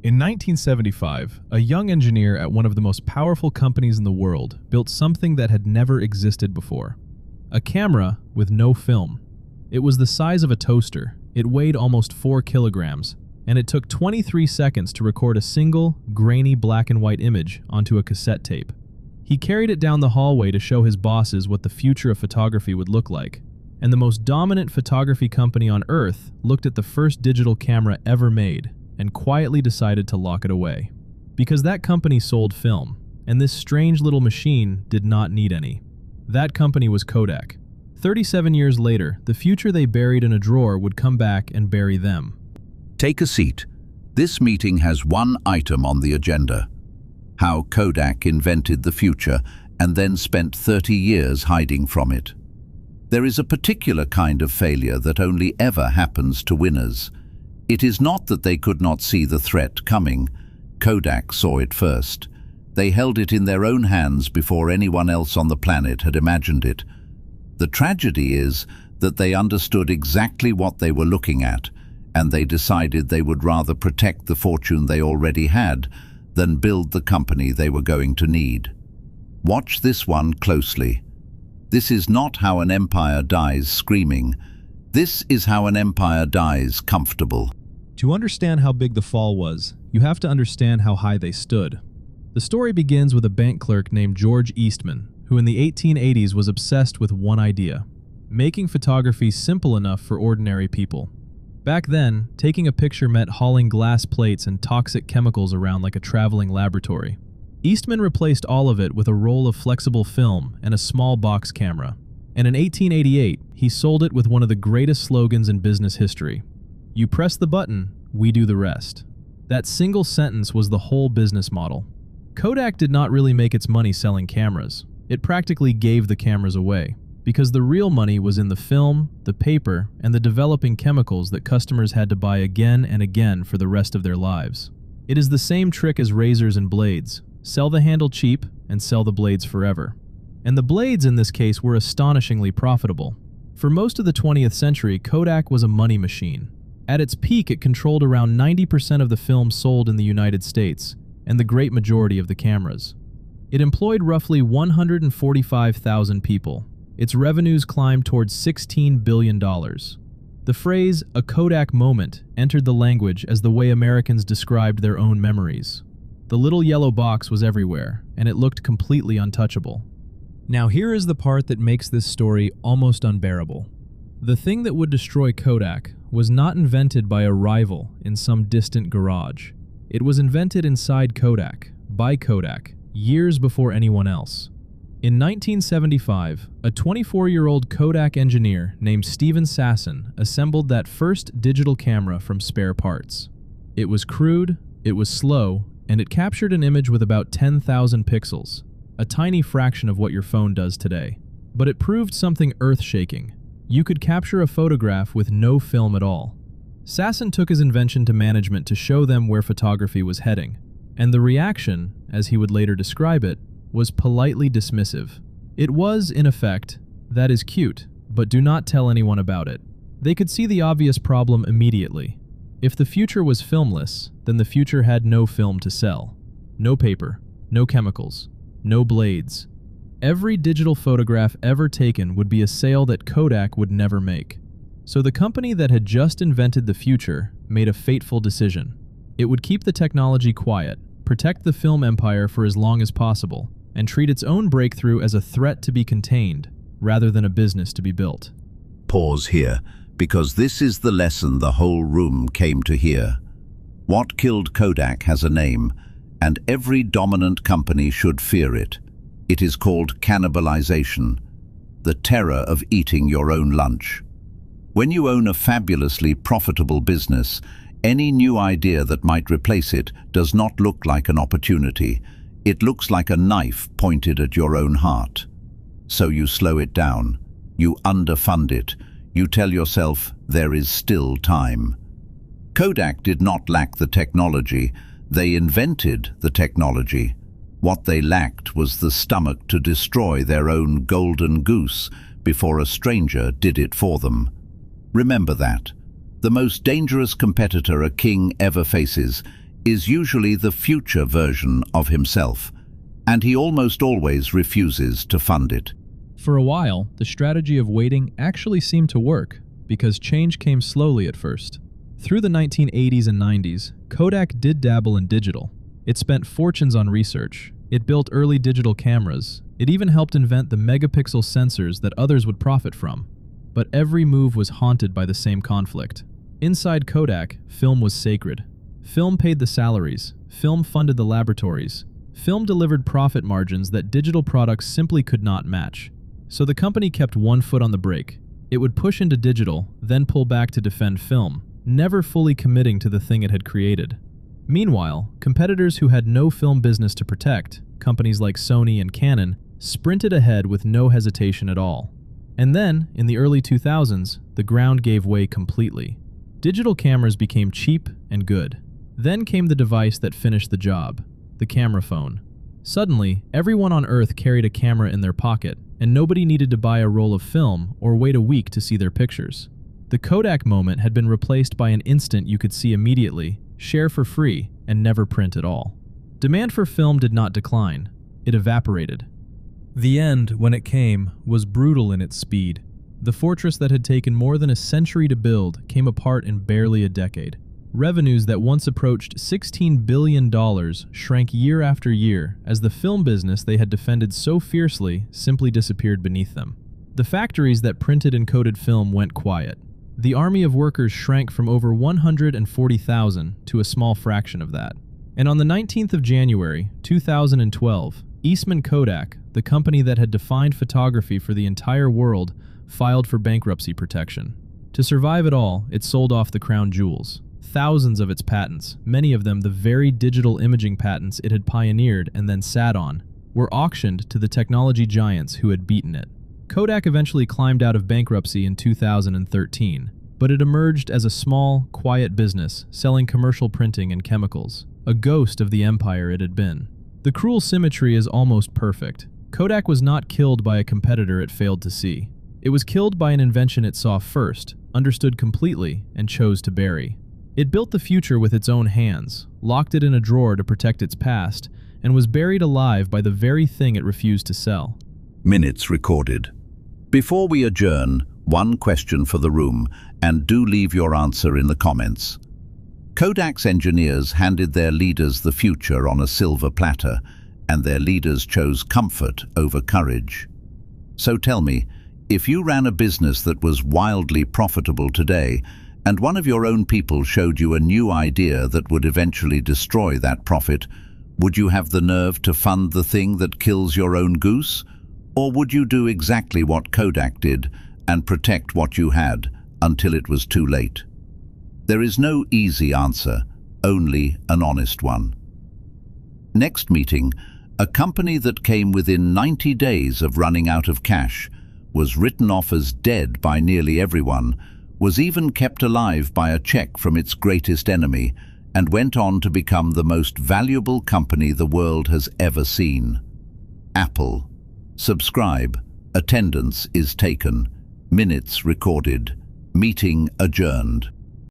In 1975, a young engineer at one of the most powerful companies in the world built something that had never existed before. A camera with no film. It was the size of a toaster, it weighed almost 4 kilograms, and it took 23 seconds to record a single, grainy black and white image onto a cassette tape. He carried it down the hallway to show his bosses what the future of photography would look like, and the most dominant photography company on Earth looked at the first digital camera ever made and quietly decided to lock it away. Because that company sold film, and this strange little machine did not need any. That company was Kodak. 37 years later, the future they buried in a drawer would come back and bury them. Take a seat. This meeting has one item on the agenda: how Kodak invented the future and then spent 30 years hiding from it. There is a particular kind of failure that only ever happens to winners. It is not that they could not see the threat coming. Kodak saw it first. They held it in their own hands before anyone else on the planet had imagined it. The tragedy is that they understood exactly what they were looking at, and they decided they would rather protect the fortune they already had than build the company they were going to need. Watch this one closely. This is not how an empire dies screaming. This is how an empire dies comfortable. To understand how big the fall was, you have to understand how high they stood. The story begins with a bank clerk named George Eastman, who in the 1880s was obsessed with one idea: making photography simple enough for ordinary people. Back then, taking a picture meant hauling glass plates and toxic chemicals around like a traveling laboratory. Eastman replaced all of it with a roll of flexible film and a small box camera. And in 1888, he sold it with one of the greatest slogans in business history: "You press the button, we do the rest." That single sentence was the whole business model. Kodak did not really make its money selling cameras. It practically gave the cameras away, because the real money was in the film, the paper, and the developing chemicals that customers had to buy again and again for the rest of their lives. It is the same trick as razors and blades: sell the handle cheap and sell the blades forever. And the blades in this case were astonishingly profitable. For most of the 20th century, Kodak was a money machine. At its peak, it controlled around 90% of the film sold in the United States, and the great majority of the cameras. It employed roughly 145,000 people. Its revenues climbed towards $16 billion. The phrase, "a Kodak moment," entered the language as the way Americans described their own memories. The little yellow box was everywhere, and it looked completely untouchable. Now here is the part that makes this story almost unbearable. The thing that would destroy Kodak was not invented by a rival in some distant garage. It was invented inside Kodak, by Kodak, years before anyone else. In 1975, a 24-year-old Kodak engineer named Steven Sasson assembled that first digital camera from spare parts. It was crude, it was slow, and it captured an image with about 10,000 pixels, a tiny fraction of what your phone does today. But it proved something earth-shaking. You could capture a photograph with no film at all. Sasson took his invention to management to show them where photography was heading, and the reaction, as he would later describe it, was politely dismissive. It was, in effect, "That is cute, but do not tell anyone about it." They could see the obvious problem immediately. If the future was filmless, then the future had no film to sell. No paper, no chemicals, no blades. Every digital photograph ever taken would be a sale that Kodak would never make. So the company that had just invented the future made a fateful decision. It would keep the technology quiet, protect the film empire for as long as possible, and treat its own breakthrough as a threat to be contained, rather than a business to be built. Pause here, because this is the lesson the whole room came to hear. What killed Kodak has a name, and every dominant company should fear it. It is called cannibalization, the terror of eating your own lunch. When you own a fabulously profitable business, any new idea that might replace it does not look like an opportunity. It looks like a knife pointed at your own heart. So you slow it down. You underfund it. You tell yourself there is still time. Kodak did not lack the technology. They invented the technology. What they lacked was the stomach to destroy their own golden goose before a stranger did it for them. Remember that. The most dangerous competitor a king ever faces is usually the future version of himself, and he almost always refuses to fund it. For a while, the strategy of waiting actually seemed to work, because change came slowly at first. Through the 1980s and 90s, Kodak did dabble in digital. It spent fortunes on research. It built early digital cameras. It even helped invent the megapixel sensors that others would profit from. But every move was haunted by the same conflict. Inside Kodak, film was sacred. Film paid the salaries. Film funded the laboratories. Film delivered profit margins that digital products simply could not match. So the company kept one foot on the brake. It would push into digital, then pull back to defend film, never fully committing to the thing it had created. Meanwhile, competitors who had no film business to protect, companies like Sony and Canon, sprinted ahead with no hesitation at all. And then, in the early 2000s, the ground gave way completely. Digital cameras became cheap and good. Then came the device that finished the job, the camera phone. Suddenly, everyone on Earth carried a camera in their pocket, and nobody needed to buy a roll of film or wait a week to see their pictures. The Kodak moment had been replaced by an instant you could see immediately, share for free, and never print at all. Demand for film did not decline. It evaporated. The end, when it came, was brutal in its speed. The fortress that had taken more than a century to build came apart in barely a decade. Revenues that once approached $16 billion shrank year after year as the film business they had defended so fiercely simply disappeared beneath them. The factories that printed and coated film went quiet. The army of workers shrank from over 140,000 to a small fraction of that. And on the 19th of January, 2012, Eastman Kodak, the company that had defined photography for the entire world, filed for bankruptcy protection. To survive it all, it sold off the crown jewels. Thousands of its patents, many of them the very digital imaging patents it had pioneered and then sat on, were auctioned to the technology giants who had beaten it. Kodak eventually climbed out of bankruptcy in 2013, but it emerged as a small, quiet business selling commercial printing and chemicals, a ghost of the empire it had been. The cruel symmetry is almost perfect. Kodak was not killed by a competitor it failed to see. It was killed by an invention it saw first, understood completely, and chose to bury. It built the future with its own hands, locked it in a drawer to protect its past, and was buried alive by the very thing it refused to sell. Minutes recorded. Before we adjourn, one question for the room, and do leave your answer in the comments. Kodak's engineers handed their leaders the future on a silver platter, and their leaders chose comfort over courage. So tell me, if you ran a business that was wildly profitable today, and one of your own people showed you a new idea that would eventually destroy that profit, would you have the nerve to fund the thing that kills your own goose? Or would you do exactly what Kodak did and protect what you had until it was too late? There is no easy answer, only an honest one. Next meeting, a company that came within 90 days of running out of cash, was written off as dead by nearly everyone, was even kept alive by a check from its greatest enemy, and went on to become the most valuable company the world has ever seen. Apple. Subscribe. Attendance is taken. Minutes recorded. Meeting adjourned.